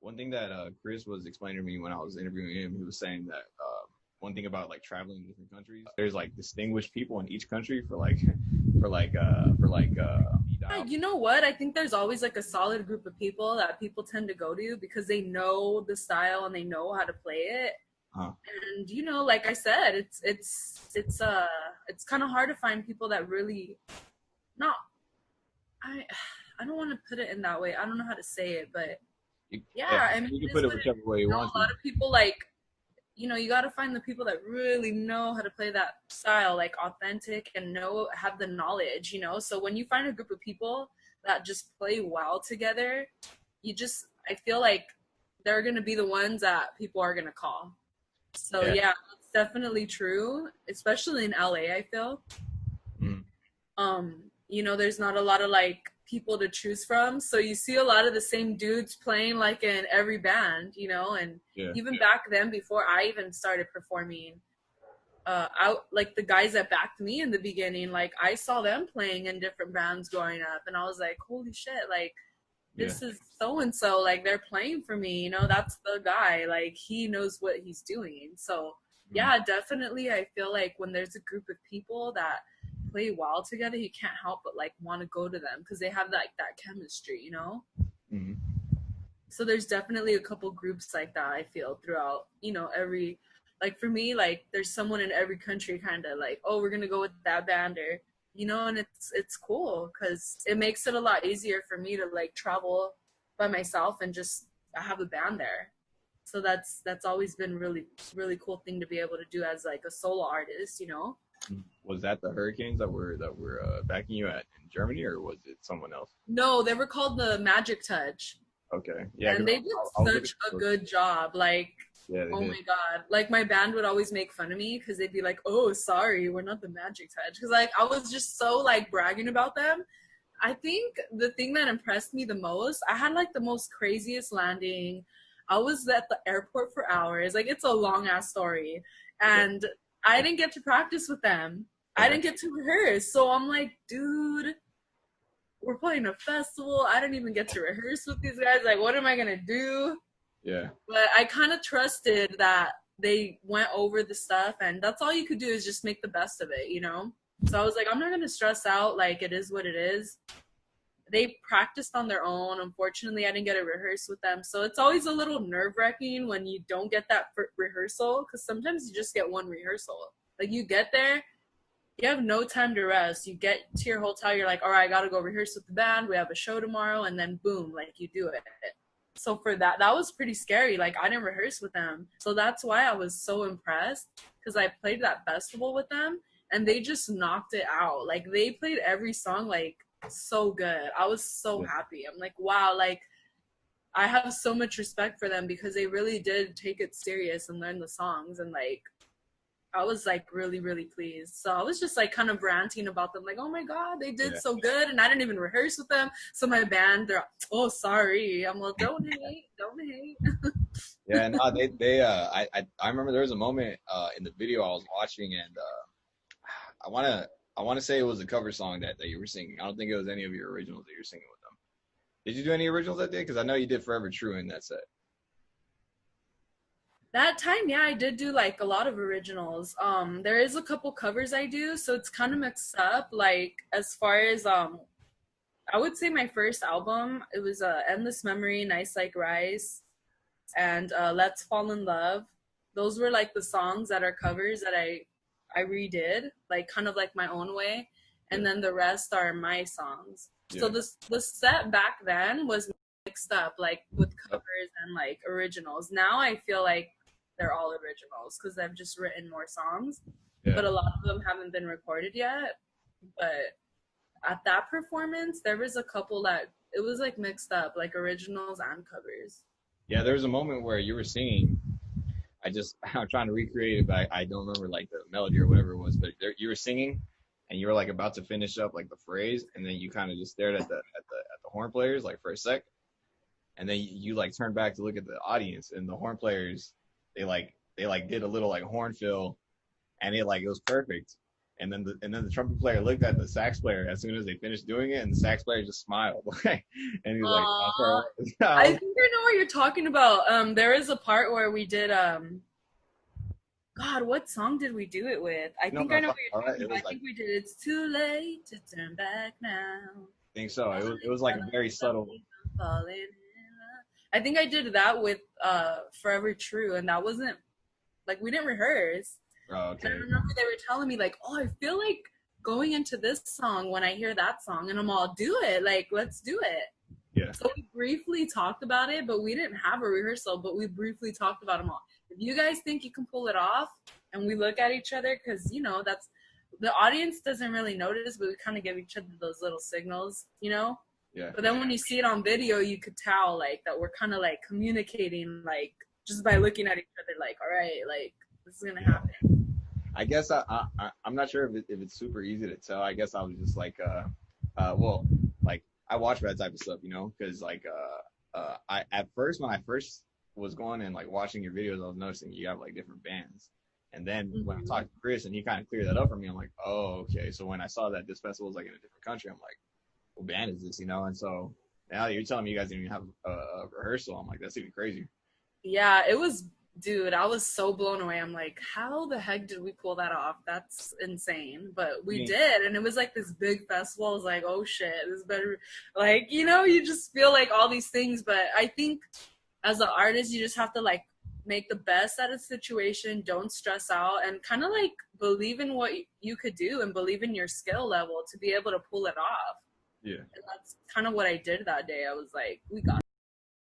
one thing that Chris was explaining to me when I was interviewing him, he was saying that one thing about like traveling to different countries, there's like distinguished people in each country for like Yeah, you know what? I think there's always like a solid group of people that people tend to go to because they know the style and they know how to play it. uh, And like I said, it's kind of hard to find people that really not I I don't want to put it in that way. I don't know how to say it, but yeah, yeah, I mean, you can it put is it what it whichever is. way you want A to. lot of people like, you got to find the people that really know how to play that style, like authentic and have the knowledge. So when you find a group of people that just play well together, I feel like they're going to be the ones that people are going to call. So Yeah. yeah, it's definitely true, especially in LA, I feel. Mm. There's not a lot of like people to choose from. So you see a lot of the same dudes playing like in every band, and Yeah. even back then before I even started performing, out like the guys that backed me in the beginning, like I saw them playing in different bands growing up and I was like, holy shit, like Yeah. this is so and so, like they're playing for me, that's the guy, like he knows what he's doing. So Mm. yeah, definitely I feel like when there's a group of people that play well together, you can't help but like want to go to them because they have that chemistry. Mm. So there's definitely a couple groups like that I feel throughout, every, like for me, like there's someone in every country kind of like, oh, we're gonna go with that band, or and it's cool because it makes it a lot easier for me to like travel by myself and just I have a band there. So that's always been really really cool thing to be able to do as like a solo artist. Mm. Was that the Hurricanes that were backing you at in Germany, or was it someone else? No, they were called the Magic Touch. Okay. Yeah, And because they did I was looking such a for. good job. Like, Yeah, they oh did. my God. Like, my band would always make fun of me because they'd be like, oh, sorry, we're not the Magic Touch. Because, like, I was just so, like, bragging about them. I think the thing that impressed me the most, I had, like, the most craziest landing. I was at the airport for hours. Like, it's a long ass story. Okay. And I didn't get to practice with them. I Okay. didn't get to rehearse. So I'm like, dude, we're playing a festival. I didn't even get to rehearse with these guys. Like, what am I gonna do? Yeah. But I kind of trusted that they went over the stuff, and that's all you could do is just make the best of it. So I was like, I'm not gonna stress out. Like, it is what it is. They practiced on their own. Unfortunately, I didn't get to rehearse with them, so it's always a little nerve wracking when you don't get that rehearsal because sometimes you just get one rehearsal. Like, you get there, you have no time to rest. You get to your hotel, you're like, all right, I gotta go rehearse with the band. We have a show tomorrow, and then boom, like you do it. So for that was pretty scary. Like I didn't rehearse with them. So that's why I was so impressed because I played that festival with them and they just knocked it out. Like they played every song like so good. I was so Yeah. happy. I'm like, wow, like I have so much respect for them because they really did take it serious and learn the songs and like I was like really, really pleased. So I was just like kind of ranting about them, like, oh my God, they did Yeah. so good. And I didn't even rehearse with them. So my band, they're, oh, sorry. I'm like, don't hate, don't hate. Yeah, no, I remember there was a moment in the video I was watching, and I wanna say it was a cover song that you were singing. I don't think it was any of your originals that you were singing with them. Did you do any originals that day? Because I know you did Forever True in that set. That time, yeah, I did do like a lot of originals. There is a couple covers I do, so it's kind of mixed up. Like as far as I would say my first album, it was Endless Memory, Nice Like Rice, and Let's Fall in Love. Those were like the songs that are covers that I redid, like kind of like my own way, Yeah. and then the rest are my songs. So Yeah. the set back then was mixed up, like with Yep. covers and like originals. Now I feel like they're all originals because I've just written more songs, Yeah. but a lot of them haven't been recorded yet. But at that performance, there was a couple that it was like mixed up, like originals and covers. Yeah, there was a moment where you were singing. I'm trying to recreate it, but I don't remember like the melody or whatever it was. But you were singing, and you were like about to finish up like the phrase, and then you kind of just stared at the horn players like for a sec, and then you like turned back to look at the audience, and the horn players they like did a little like horn fill, and it was perfect. and then the trumpet player looked at the sax player as soon as they finished doing it, and the sax player just smiled, and he was like, Aww. I "That's think I know what you're talking about. There is a part where we did God, what song did we do it with? I no, think no, I it's know all what you're right." talking It about. was I like, think we did It's Too Late to Turn Back Now. I think so. It was like a very subtle. Falling in love. I think I did that with Forever True, and that wasn't like we didn't rehearse. Oh, And I okay. remember they were telling me like, "Oh, I feel like going into this song when I hear that song," and I'm all, "Do it, like let's do it." Yeah. So we briefly talked about it, but we didn't have a rehearsal. But we briefly talked about them all. If you guys think you can pull it off, and we look at each other, because that's the audience doesn't really notice, but we kind of give each other those little signals. Yeah. But then when you see it on video, you could tell like that we're kind of like communicating like just by looking at each other, like, all right, like this is gonna happen. I guess I'm not sure if it's super easy to tell. I guess I was just like well, like I watch that type of stuff, because like I at first when I first was going and like watching your videos, I was noticing you have like different bands. And then when I talked to Chris and he kind of cleared that up for me, I'm like, oh, okay. So when I saw that this festival was like in a different country, I'm like, what band is this, And so now you're telling me you guys didn't even have a rehearsal. I'm like, that's even crazier. Yeah, it was, dude, I was so blown away. I'm like, how the heck did we pull that off? That's insane. But we did. And it was like this big festival. I was like, oh shit, this better, like, you just feel like all these things. But I think as an artist, you just have to like make the best out of the situation. Don't stress out and kind of like believe in what you could do and believe in your skill level to be able to pull it off. Yeah. And that's kind of what I did that day. I was like, we got